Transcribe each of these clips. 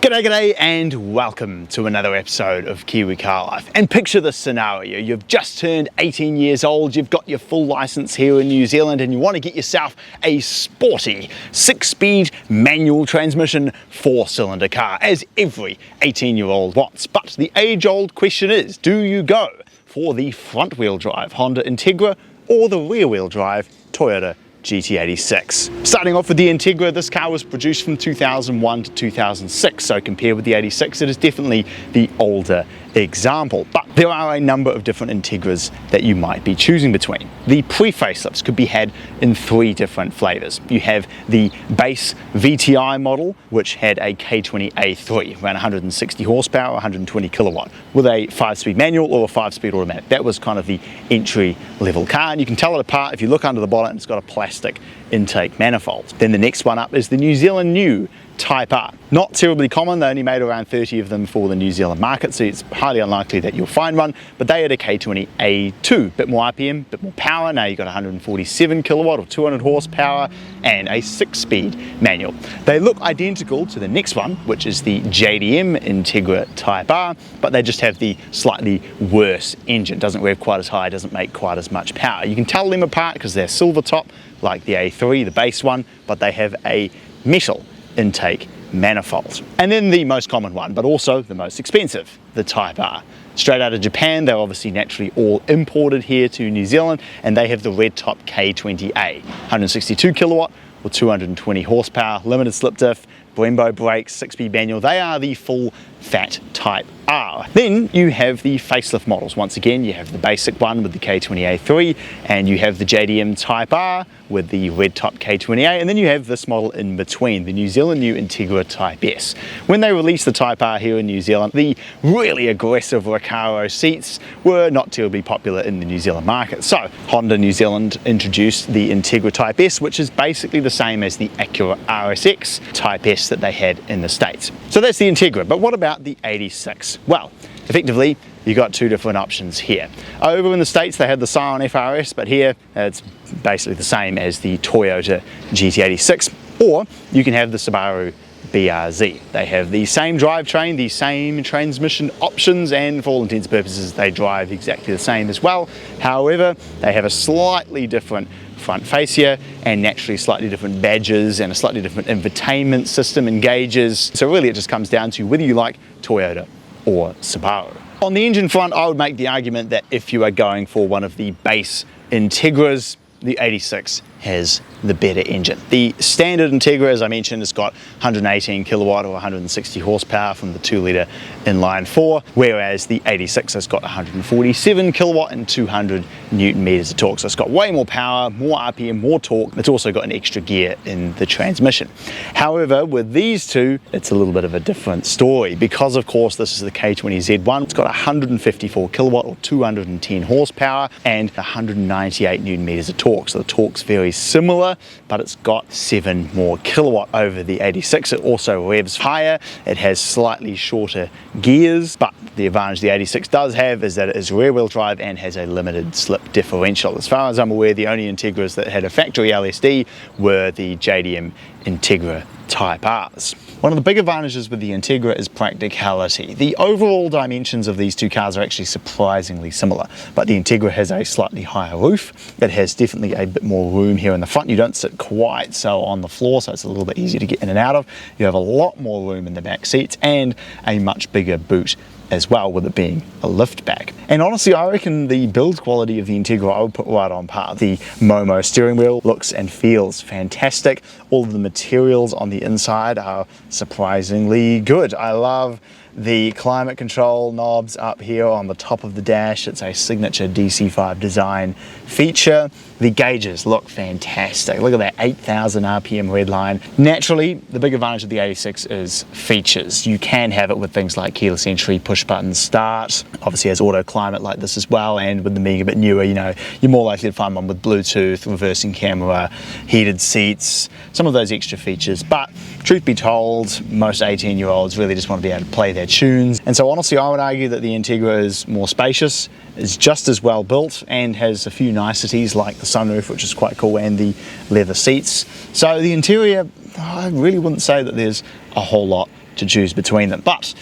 G'day and welcome to another episode of Kiwi Car Life. And picture this scenario: you've just turned 18 years old, you've got your full license here in New Zealand, and you want to get yourself a sporty 6-speed manual transmission 4-cylinder car, as every 18-year-old wants. But the age-old question is, do you go for the front-wheel drive Honda Integra or the rear-wheel drive Toyota GT86. Starting off with the Integra, this car was produced from 2001 to 2006, so compared with the 86, it is definitely the older example. But there are a number of different Integras that you might be choosing between. The pre-facelifts could be had in 3 different flavors. You have the base VTI model, which had a K20A3, around 160 horsepower, 120 kilowatt, with a 5-speed manual or a 5-speed automatic. That was kind of the entry-level car, and you can tell it apart if you look under the bonnet, and it's got a plastic intake manifold. Then the next one up is the New Zealand new Type R. Not terribly common, they only made around 30 of them for the New Zealand market, so it's highly unlikely that you'll find one, but they had a K20A2, bit more RPM, bit more power. Now you've got 147 kilowatt or 200 horsepower and a 6-speed manual. They look identical to the next one, which is the JDM Integra Type R, but they just have the slightly worse engine. Doesn't rev quite as high, doesn't make quite as much power. You can tell them apart because they're silver top, like the A3, the base one, but they have a metal intake manifold. And then the most common one, but also the most expensive, the Type R. Straight out of Japan, they're obviously naturally all imported here to New Zealand, and they have the red top K20A, 162 kilowatt or 220 horsepower, limited slip diff, Brembo brakes, 6-speed manual. They are the full fat Type R. Then you have the facelift models. Once again, you have the basic one with the K20A3, and you have the JDM Type R with the red top K20A, and then you have this model in between, the New Zealand new Integra Type S. When they released the Type R here in New Zealand, the really aggressive Recaro seats were not terribly popular in the New Zealand market. So Honda New Zealand introduced the Integra Type S, which is basically the same as the Acura RSX Type S that they had in the States. So that's the Integra, but what about the 86? Well, effectively, you got 2 different options here. Over in the States, they had the Scion FRS, but here it's basically the same as the Toyota GT86, or you can have the Subaru BRZ. They have the same drivetrain, the same transmission options, and for all intents and purposes, they drive exactly the same as well. However, they have a slightly different front fascia and naturally slightly different badges and a slightly different infotainment system and gauges. So really it just comes down to whether you like Toyota or Subaru. On the engine front, I would make the argument that if you are going for one of the base Integras, the 86 has the better engine. The standard Integra, as I mentioned, has got 118 kilowatt or 160 horsepower from the 2-litre inline 4, whereas the 86 has got 147 kilowatt and 200 newton meters of torque. So it's got way more power, more RPM, more torque. It's also got an extra gear in the transmission. However, with these two, it's a little bit of a different story because, of course, this is the K20Z1. It's got 154 kilowatt or 210 horsepower and 198 newton meters of torque. So the torque's very similar, but it's got 7 more kilowatt over the 86. It also revs higher. It has slightly shorter gears, but the advantage the 86 does have is that it is rear-wheel drive and has a limited slip differential. As far as I'm aware, the only Integras that had a factory LSD were the JDM Integra Type Rs. One of the big advantages with the Integra is practicality. The overall dimensions of these 2 cars are actually surprisingly similar, but the Integra has a slightly higher roof. It has definitely a bit more room here in the front. You don't sit quite so on the floor, so it's a little bit easier to get in and out of. You have a lot more room in the back seats and a much bigger boot as well, with it being a liftback. And honestly, I reckon the build quality of the Integra I would put right on par. The Momo steering wheel looks and feels fantastic. All of the materials on the inside are surprisingly good. I love the climate control knobs up here on the top of the dash. It's a signature DC5 design feature. The gauges look fantastic. Look at that 8,000 RPM red line. Naturally, the big advantage of the 86 is features. You can have it with things like keyless entry, push button start. Obviously has auto climate like this as well, and with them being a bit newer, you know, you're more likely to find one with Bluetooth, reversing camera, heated seats, some of those extra features. But truth be told, most 18-year-olds really just want to be able to play their tunes. And so honestly, I would argue that the Integra is more spacious, is just as well built, and has a few niceties like the sunroof, which is quite cool, and the leather seats. So the interior, I really wouldn't say that there's a whole lot to choose between them. But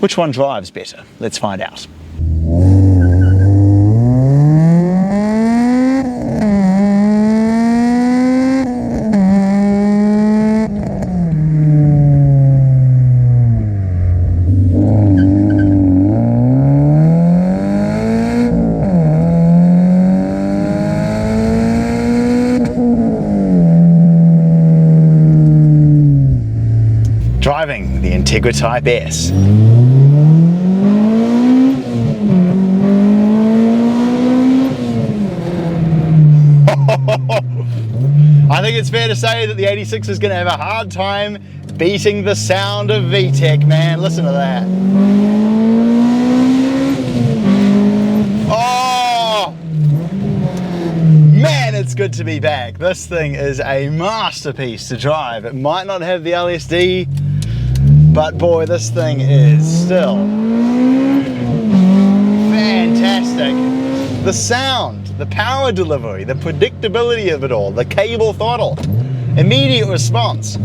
which one drives better? Let's find out. Driving the Integra Type S. I think it's fair to say that the 86 is going to have a hard time beating the sound of VTEC, man. Listen to that. Oh! Man, it's good to be back. This thing is a masterpiece to drive. It might not have the LSD, but boy, this thing is still fantastic. The sound, the power delivery, the predictability of it all, the cable throttle, immediate response,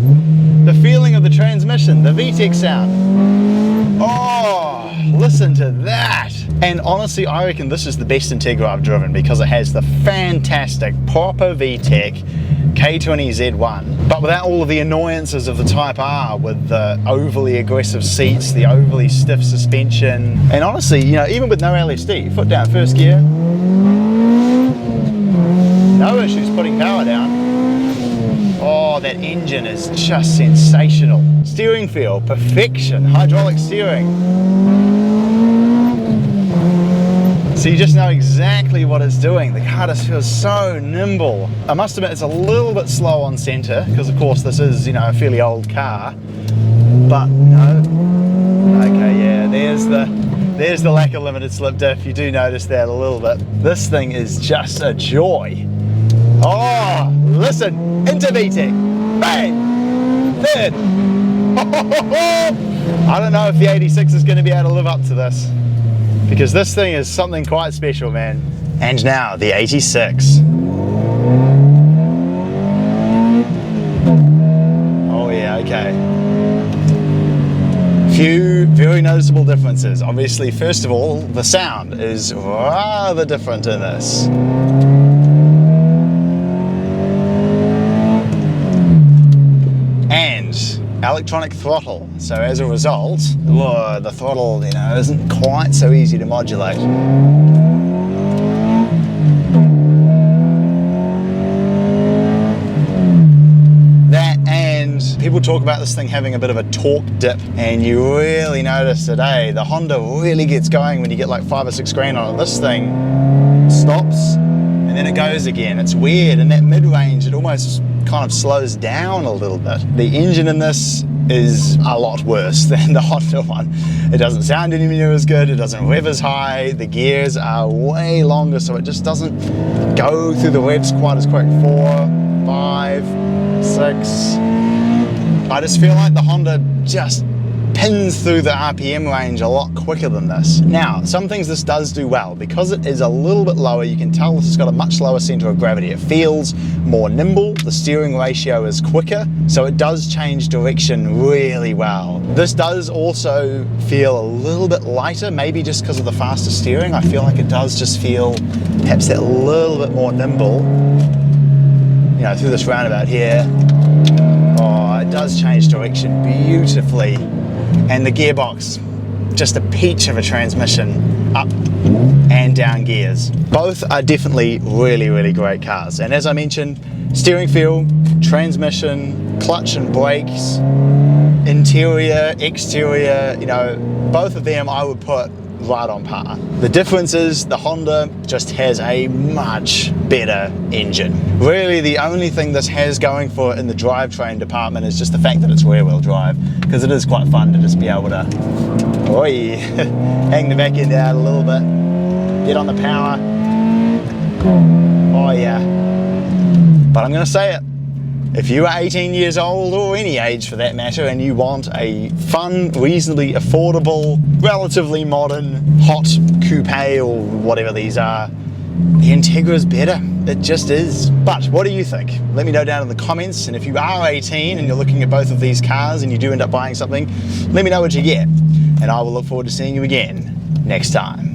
the feeling of the transmission, the VTEC sound. Oh, listen to that. And honestly, I reckon this is the best Integra I've driven because it has the fantastic proper VTEC K20Z1, but without all of the annoyances of the Type R with the overly aggressive seats, the overly stiff suspension. And honestly, you know, even with no LSD, foot down, first gear, no issues putting power down. Oh, that engine is just sensational. Steering feel, perfection, hydraulic steering. So you just know exactly what it's doing. The car just feels so nimble. I must admit it's a little bit slow on center because of course this is, you know, a fairly old car. But no. Okay, yeah, there's the lack of limited slip diff. You do notice that a little bit. This thing is just a joy. Oh, listen, into VTEC. Bang! Third. I don't know if the 86 is going to be able to live up to this, because this thing is something quite special, man. And now the 86. Oh yeah, okay. Few very noticeable differences. Obviously, first of all, the sound is rather different in this. And electronic throttle. So as a result, the throttle, you know, isn't quite so easy to modulate. That, and people talk about this thing having a bit of a torque dip, and you really notice today the Honda really gets going when you get like 5 or 6 grand on it. This thing stops and then it goes again. It's weird. In that mid-range, it almost kind of slows down a little bit. The engine in this is a lot worse than the Honda one. It doesn't sound anywhere near as good, it doesn't rev as high, the gears are way longer, so it just doesn't go through the revs quite as quick. 4, 5, 6. I just feel like the Honda just pins through the RPM range a lot quicker than this. Now, some things this does do well. Because it is a little bit lower, you can tell this has got a much lower center of gravity. It feels more nimble, the steering ratio is quicker, so it does change direction really well. This does also feel a little bit lighter, maybe just because of the faster steering. I feel like it does just feel perhaps that little bit more nimble, you know, through this roundabout here. Oh, it does change direction beautifully. And the gearbox, just a peach of a transmission, up and down gears. Both are definitely really, really great cars. And as I mentioned, steering feel, transmission, clutch and brakes, interior, exterior, you know, both of them I would put right on par. The difference is the Honda just has a much better engine. Really, the only thing this has going for it in the drivetrain department is just the fact that it's rear-wheel drive, because it is quite fun to just be able to hang the back end out a little bit, get on the power. Oh yeah. But I'm going to say it. If you are 18 years old, or any age for that matter, and you want a fun, reasonably affordable, relatively modern, hot coupe or whatever these are, the Integra is better. It just is. But what do you think? Let me know down in the comments, and if you are 18 and you're looking at both of these cars and you do end up buying something, let me know what you get, and I will look forward to seeing you again next time.